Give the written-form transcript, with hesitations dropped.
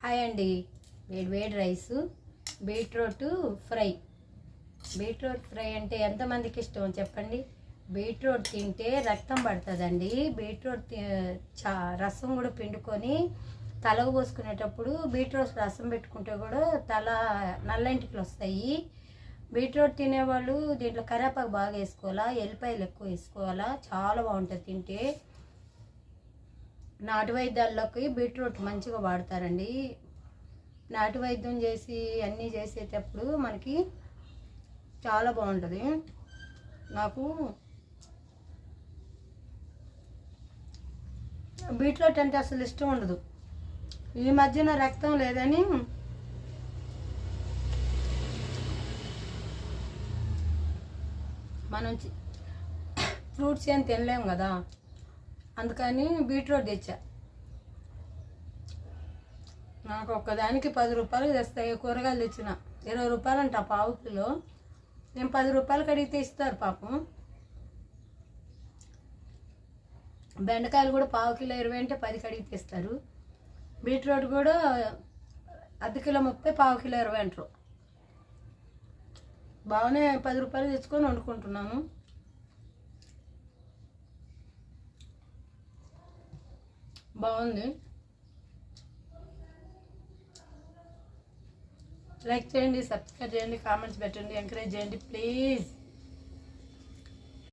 Hi అండి. వేడి వేడి rice, beetroot fry. Beetroot fry అంటే ఎంతమందికి ఇష్టం చెప్పండి. బీట్రూట్ తింటే రక్తం పడుతుందండి. బీట్రూట్ రసం కూడా పిండుకొని తలకు పోసుకునేటప్పుడు బీట్రూట్ రసం పెట్టుకుంటే కూడా తల నల్లంటికి వస్తాయి. బీట్రూట్ తినేవాళ్ళు దీంట్లో కరివేపాకు బాగా వేసుకోవాలా, ఎల్లిపాయలు ఎక్కువ వేసుకోవాలా, చాలా బాగుంటుంది తింటే. నాటు వైద్యాల్లోకి బీట్రూట్ మంచిగా వాడతారండి. నాటు వైద్యం చేసి అన్నీ చేసేటప్పుడు మనకి చాలా బాగుంటుంది. నాకు బీట్రూట్ అంటే అసలు ఇష్టం ఉండదు. ఈ మధ్యన రక్తం లేదని మనం ఫ్రూట్స్ ఏం తినలేము కదా, అందుకని బీట్రూట్ తెచ్చా. నాకు ఒక్కదానికి 10 రూపాయలు తెస్తాయి. కూరగాయలు తెచ్చిన 20 రూపాయలు అంట పావు కిలో. నేను 10 రూపాయలు కడిగితే ఇస్తారు పాపం. బెండకాయలు కూడా పావు కిలో 20 అంటే 10 కడిగితే ఇస్తారు. బీట్రూట్ కూడా అర్ధ కిలో 30, పావు కిలో 20 అంటారు. బాగానే 10 రూపాయలు తెచ్చుకొని వండుకుంటున్నాను. బాగుంది. లైక్ చేయండి, సబ్స్క్రైబ్ చేయండి, కామెంట్స్ పెట్టండి, ఎంకరేజ్ చేయండి ప్లీజ్.